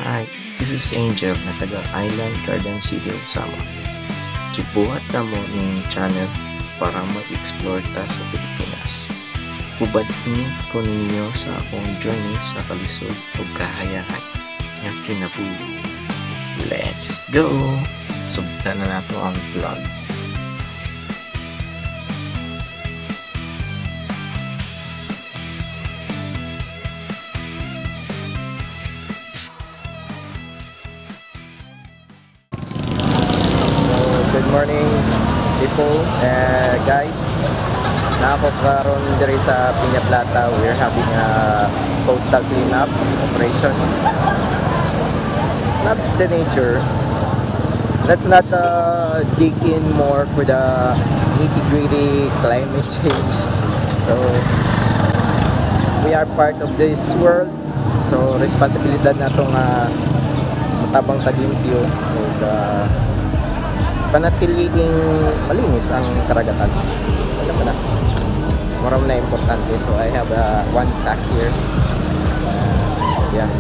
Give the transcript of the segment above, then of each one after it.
Hi, this is Angel na taga Island Garden City of Sama. Gibuhat na mo ng channel para mag-explore ta sa Pilipinas. Ubadin ko ninyo sa akong journey sa kalisod o kahayaan. Yang kinabuhi. Let's go! Subtan na nato ang vlog. Good morning people, guys. Nakapagkaroon diri sa Piña Plata. We're having a coastal cleanup operation. Love the nature. Let's not dig in more for the nitty-gritty climate change. So we are part of this world. So responsibilidad natong matabang taglimpyo ug panatiling malinis ang karagatan. Ano ba na? Maram na importante. So I have one sack here. Yan.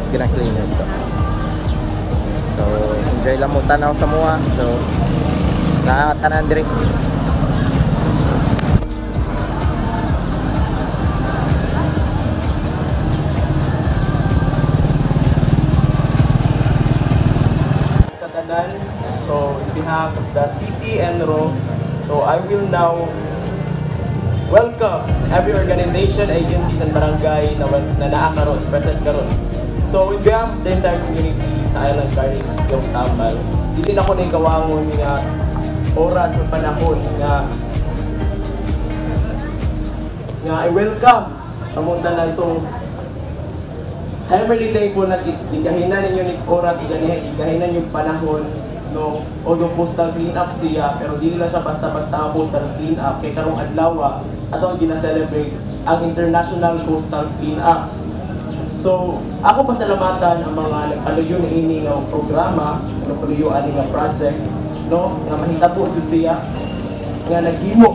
Gina-clean ito. So enjoy lang mo tanaw sa mua. So nakatanan direct. So, on behalf of the city and RO, so I will now welcome every organization, agencies, and barangay na naa karon, present karon. So, on behalf of the entire community sa Island Garden City of Sambal, dili na ko na ikawangon nga oras o panahon nga i-welcome among tanan. So, I'm really thankful na ikahinan ninyo ni oras, ikahinan yung panahon. No, although coastal cleanup siya, pero dili na siya basta-basta ang coastal cleanup. Kay karong adlaw atong gina-celebrate ang International Coastal Cleanup. So, ako pasalamatan ang mga nagpaluyo na ini nga programa, nagpaluyuan nga project, no, nga mahitabo jud siya nga naghimo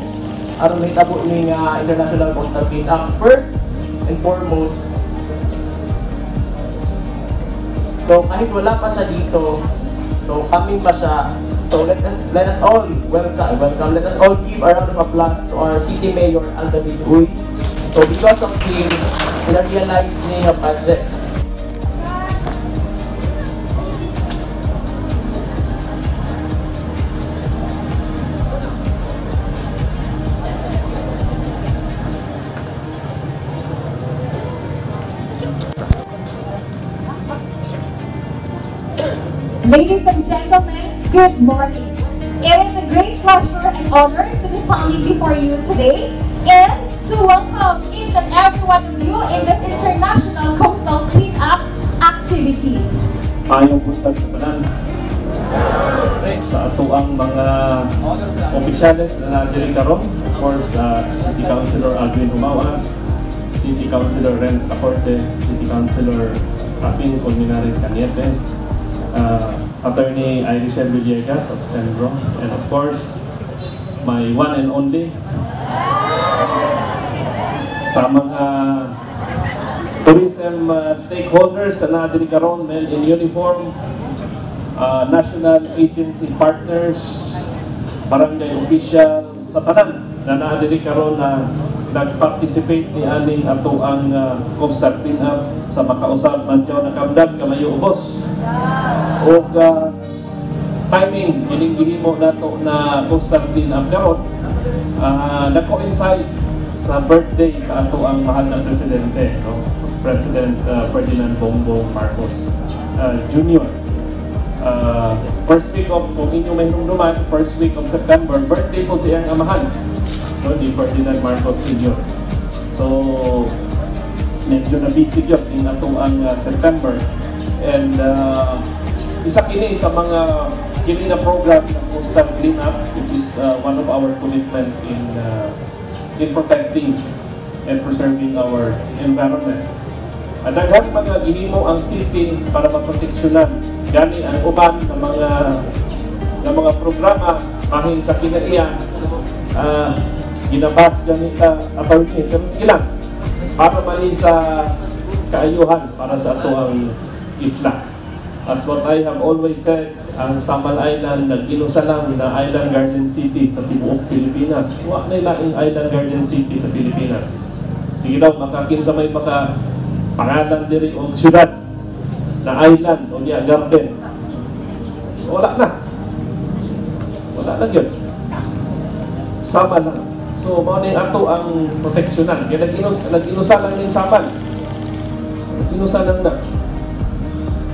aron mahitabo ni nga International Coastal Cleanup. First and foremost, so kahit wala pa siya dito, so coming pa siya. So let us all welcome. Let us all give a round of applause to our City Mayor Aldavid Uy. So because of him, we realized niya project. Ladies and gentlemen, good morning. It is a great pleasure and honor to be standing before you today and to welcome each and every one of you in this International Coastal Cleanup activity. Ayaw punta sa tanan sa ato ang mga opisyales na nadiri karon. Of course, City Councilor Alvin Humawas, City Councilor Renz Tacorte, City Councilor Rapin Colmenares Cañete, Attorney Irishel Villegas of Centro, and of course, my one and only sa mga tourism stakeholders na nadiri karon, men in uniform, national agency partners, barangay officials, sa tanan na nadiri karon na nag-participate ni aning ato ang coastal cleanup sa makausap man dyan nakamdan kamayo ubos. O timing gining-gihimo nato na coastal cleanup karon nag-coincide sa birthday sa ato ang mahal na presidente, no? President Ferdinand Bongbong Marcos Jr. First week of, kung inyo may numduman, first week of September, birthday po siyang amahan, no? Ni Ferdinand Marcos Sr. So medyo na-busy yun in ato ang September. And isa kini sa mga kini na program ng coastal cleanup, which is one of our commitment in protecting and preserving our environment. At daghan mga gihimo ang city para maproteksyonan gani ang uban ng mga programa mahin sa kinaiyan ginabas ganita attorney, pero sige lang para mali sa kaayuhan para sa ato ang isla. As what I have always said, ang Samal Island nag-inusa lang na Island Garden City sa tibuok Pilipinas. Wa na laing Island Garden City sa Pilipinas. Sige daw, makakinsa may maka pangalan diri o syudad na island o niya garden. Wala na. Wala na yun. Sama lang. So, mao ni ato ang proteksyonan. Kaya nag-inusa lang yung Samal. Nag-inusa lang na.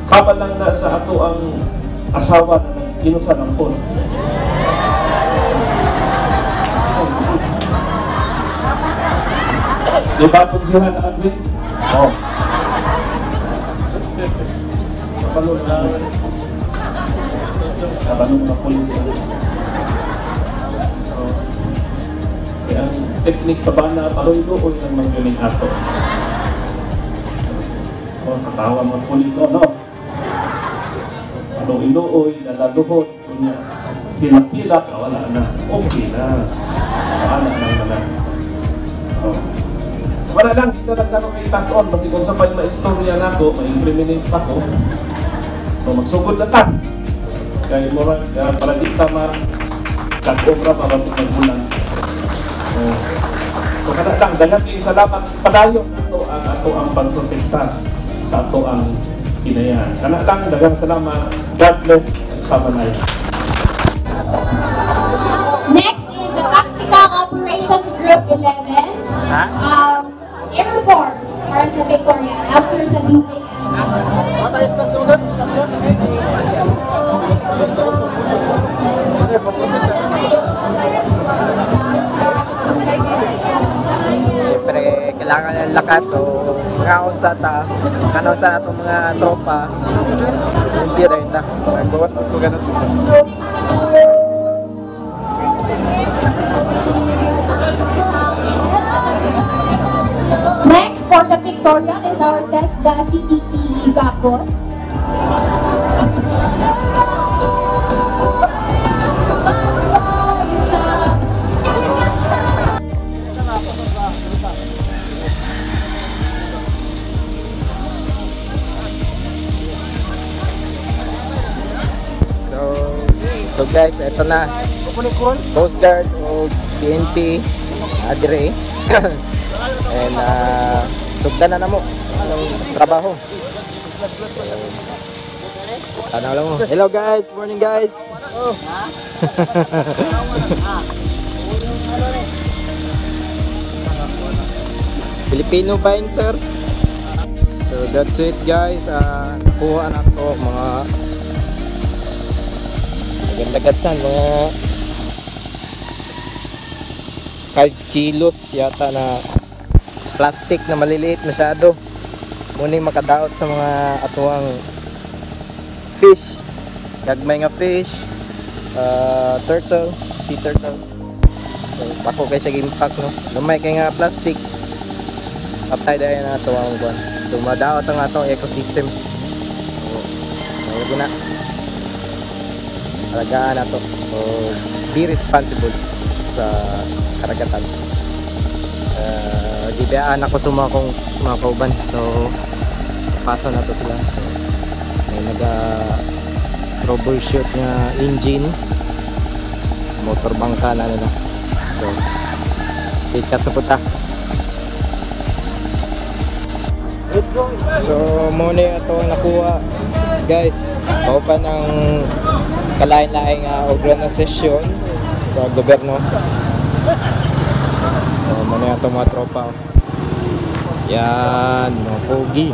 Samal lang na sa ato ang asawa na nag-inusa lang po. Diba kung siya na admit? Oo. Kapalong na. Kapalong na polis. Kaya ang teknik sa bana, paloy-looy ng mga galing ato. O, katawa mga polis, no? Paloy-looy, nalaluhod, hilak-hilak, wala na. Okay na. Wala na. O. So, wala lang, dito lang naman kay task on, kasi kung sa pa'y ma-istorya na ako, ma-incriminate pa ko. So, magsugod na ta. Kaya murag, para di tama, kag-obra pa ba sa magbulan. So, kada lang, dagat yung salamat, padayon ato ang pagprotekta sa ato ang kinayaan. Kada lang, dagang salamat, God bless Samal Island. Next is the Tactical Operations Group 11. Air Force para sa Victoria after sa BJM. Siyempre, kailangan ng lakas. So, kanon sa itong mga tropa. Hindi rin na. Nagbawas ko ganun. Next for the Victoria is our TESDA CTC Gapos. So guys, ito na. Coast Guard o PNP Adre. And sugdan na mo ang trabaho. Tanaw lang mo. Hello guys, morning guys. Filipino ba yun, sir? So that's it guys. Kuha na to mga ganda-gatsan, mga 5 kilos yata na plastic na maliliit masyado. Muning makadaot sa mga atuang fish, gagmay nga fish, turtle, sea turtle. So bako kay siya impact, no, gamay kay nga plastic patay dahil na atuang buwan. So madaot ang atong ecosystem. So na alagaan na to. So be responsible sa karagatan. Gibiyaan ako sa mga kauban. So paso na to sila. So, may troubleshoot nga engine, motor bangka na nila. So tikas na puta. So muna ito ang nakuha guys. Kauban ang kalain-laing organisasyon sa gobyerno. So muna ito mga tropa. Yan, mga pogi,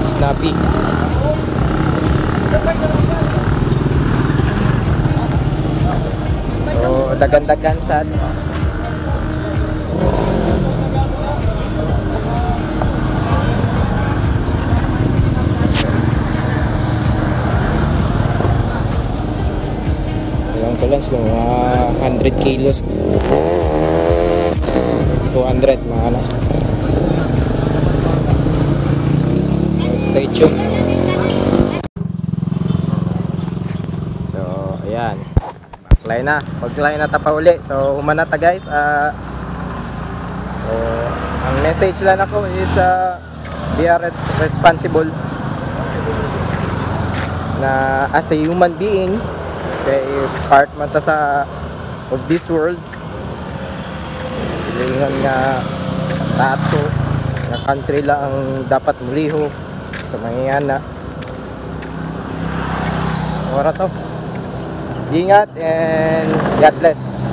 snappy. So dagan-dagan sad. Balance mga 100 kilos 200 mga ano. So, stay tuned. So ayan, pag-line na tapa uli. So umanata guys. So, ang message lang ako is they are responsible na as a human being kay part man ta sa of this world. Lingon nga tato nga country lang ang dapat muliho sa mga ana. Ora to. Ingat and God bless.